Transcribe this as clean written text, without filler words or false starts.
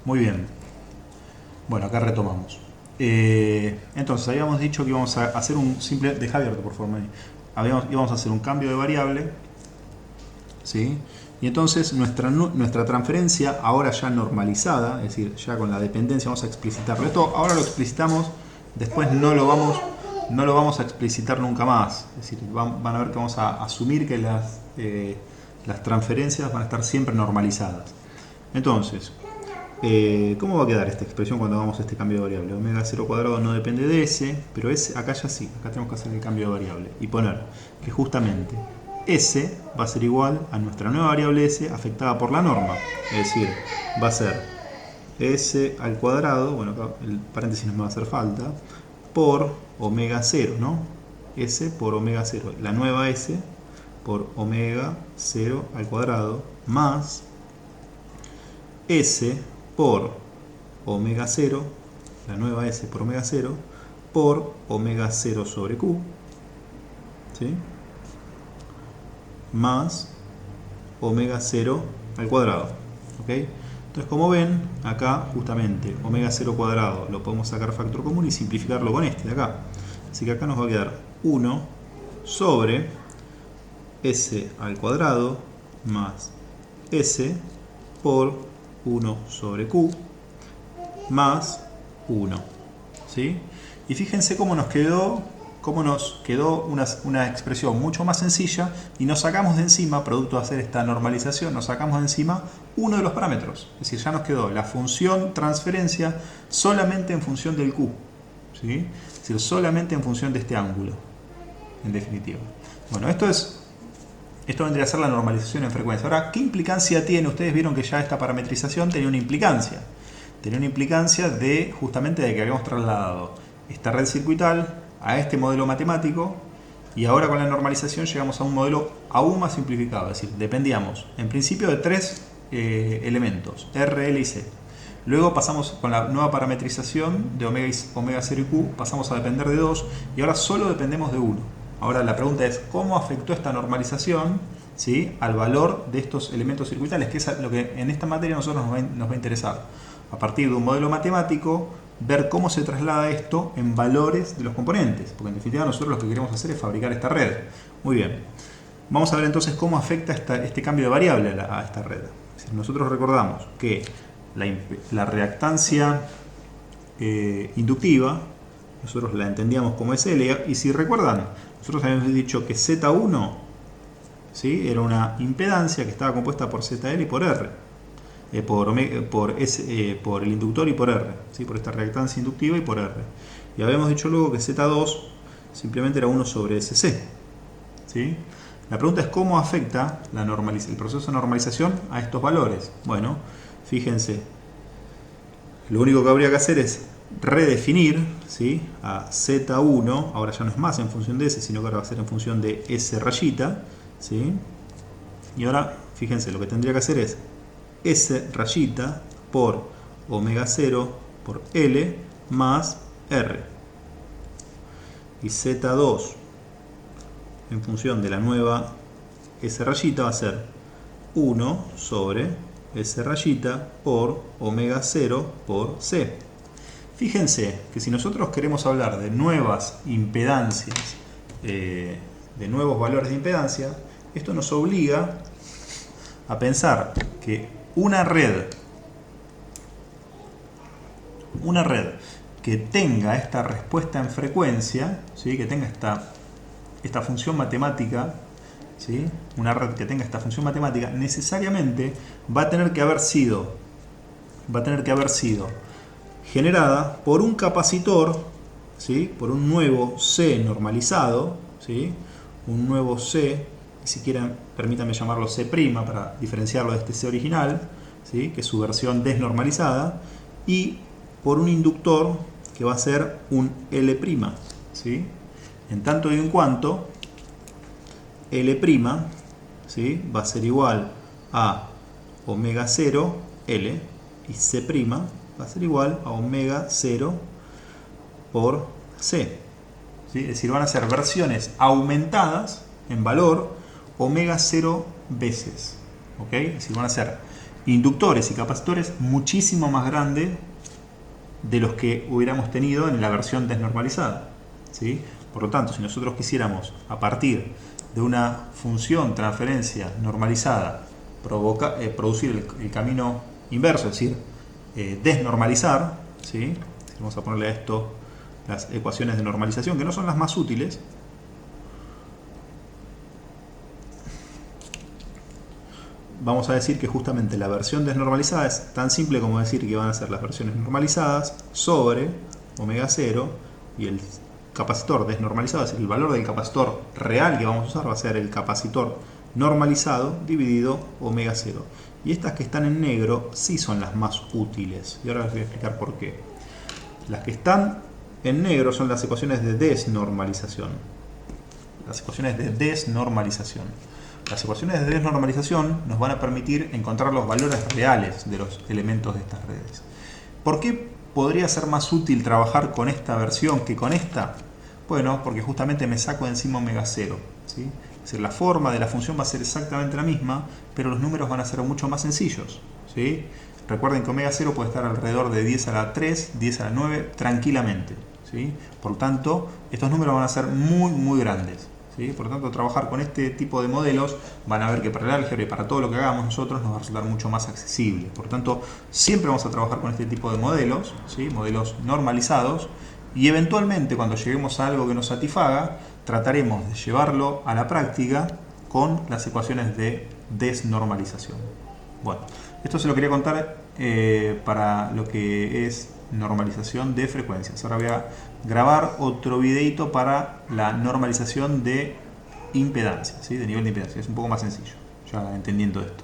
Muy bien. Bueno, acá retomamos. Entonces, habíamos dicho que íbamos a hacer un simple... Deja abierto, por favor, Mani. Íbamos a hacer un cambio de variable, ¿sí? Y entonces nuestra transferencia, ahora ya normalizada, es decir, ya con la dependencia, vamos a explicitarlo. Esto ahora lo explicitamos, después no lo vamos a explicitar nunca más. Es decir, van a ver que vamos a asumir que las transferencias van a estar siempre normalizadas. Entonces, ¿cómo va a quedar esta expresión cuando hagamos este cambio de variable? Omega 0 cuadrado no depende de s, pero acá ya sí, acá tenemos que hacer el cambio de variable y poner que justamente s va a ser igual a nuestra nueva variable s afectada por la norma. Es decir, va a ser s al cuadrado, bueno, acá el paréntesis no me va a hacer falta, por omega 0, ¿no? S por omega 0, la nueva s por omega 0 al cuadrado, más s por omega 0, la nueva s por omega 0, por omega 0 sobre q, ¿sí? Más omega 0 al cuadrado. ¿Ok? Entonces, como ven, acá justamente omega 0 cuadrado lo podemos sacar factor común y simplificarlo con este de acá. Así que acá nos va a quedar 1 sobre s al cuadrado más s por 1 sobre q más 1. ¿Sí? Y fíjense cómo nos quedó una expresión mucho más sencilla y nos sacamos de encima, producto de hacer esta normalización, nos sacamos de encima uno de los parámetros. Es decir, ya nos quedó la función transferencia solamente en función del q. ¿Sí? Es decir, solamente en función de este ángulo, en definitiva. Bueno, esto vendría a ser la normalización en frecuencia. Ahora, ¿qué implicancia tiene? Ustedes vieron que ya esta parametrización tenía una implicancia. Tenía una implicancia justamente de que habíamos trasladado esta red circuital a este modelo matemático y ahora con la normalización llegamos a un modelo aún más simplificado. Es decir, dependíamos en principio de tres elementos, R, L y C. Luego pasamos con la nueva parametrización de omega 0 y Q, pasamos a depender de 2 y ahora solo dependemos de 1. Ahora la pregunta es, ¿cómo afectó esta normalización, ¿sí?, al valor de estos elementos circuitales? Que es lo que en esta materia a nosotros nos va a interesar. A partir de un modelo matemático, ver cómo se traslada esto en valores de los componentes. Porque en definitiva nosotros lo que queremos hacer es fabricar esta red. Muy bien. Vamos a ver entonces cómo afecta este cambio de variable a esta red. Si nosotros recordamos que la reactancia inductiva, nosotros la entendíamos como SL, y si recuerdan, nosotros habíamos dicho que Z1, ¿sí?, era una impedancia que estaba compuesta por ZL y por R, por el inductor y por R, ¿sí?, por esta reactancia inductiva y por R. Y habíamos dicho luego que Z2 simplemente era 1 sobre SC. ¿Sí? La pregunta es cómo afecta el proceso de normalización a estos valores. Bueno, fíjense, lo único que habría que hacer es redefinir, ¿sí?, a Z1, ahora ya no es más en función de S, sino que ahora va a ser en función de S rayita, ¿sí? Y ahora, fíjense, lo que tendría que hacer es S rayita por omega 0 por L más R. Y Z2 en función de la nueva S rayita va a ser 1 sobre S rayita por omega 0 por C. Fíjense que si nosotros queremos hablar de nuevas impedancias, de nuevos valores de impedancia, esto nos obliga a pensar que una red que tenga esta respuesta en frecuencia, ¿sí?, que tenga esta función matemática, ¿sí?, una red que tenga esta función matemática, necesariamente va a tener que haber sido generada por un capacitor, ¿sí?, por un nuevo C normalizado, ¿sí?, un nuevo C, si quieren permítanme llamarlo C' para diferenciarlo de este C original, ¿sí?, que es su versión desnormalizada, y por un inductor que va a ser un L', ¿sí? En tanto y en cuanto L', ¿sí?, va a ser igual a omega 0 L y C' va a ser igual a omega 0 por C. ¿Sí? Es decir, van a ser versiones aumentadas en valor omega 0 veces. ¿Ok? Es decir, van a ser inductores y capacitores muchísimo más grandes de los que hubiéramos tenido en la versión desnormalizada, ¿sí? Por lo tanto, si nosotros quisiéramos, a partir de una función transferencia normalizada, producir el camino inverso, es decir, desnormalizar, ¿sí? Vamos a ponerle a esto las ecuaciones de normalización, que no son las más útiles. Vamos a decir que justamente la versión desnormalizada es tan simple como decir que van a ser las versiones normalizadas sobre omega 0 y el capacitor desnormalizado, es decir, el valor del capacitor real que vamos a usar va a ser el capacitor normalizado dividido omega 0. Y estas que están en negro sí son las más útiles. Y ahora les voy a explicar por qué. Las que están en negro son las ecuaciones de desnormalización. Las ecuaciones de desnormalización. Las ecuaciones de desnormalización nos van a permitir encontrar los valores reales de los elementos de estas redes. ¿Por qué podría ser más útil trabajar con esta versión que con esta? Bueno, porque justamente me saco de encima omega 0, ¿sí? Es decir, la forma de la función va a ser exactamente la misma, pero los números van a ser mucho más sencillos, ¿sí? Recuerden que omega 0 puede estar alrededor de 10 a la 3, 10 a la 9 tranquilamente, ¿sí? Por lo tanto, estos números van a ser muy grandes, ¿sí? Por lo tanto, trabajar con este tipo de modelos van a ver que para el álgebra y para todo lo que hagamos nosotros nos va a resultar mucho más accesible. Por lo tanto, siempre vamos a trabajar con este tipo de modelos, ¿sí? Modelos normalizados, y eventualmente cuando lleguemos a algo que nos satisfaga, trataremos de llevarlo a la práctica con las ecuaciones de desnormalización. Bueno, esto se lo quería contar para lo que es normalización de frecuencias. Ahora voy a grabar otro videito para la normalización de impedancia, ¿sí? De nivel de impedancia. Es un poco más sencillo, ya entendiendo esto.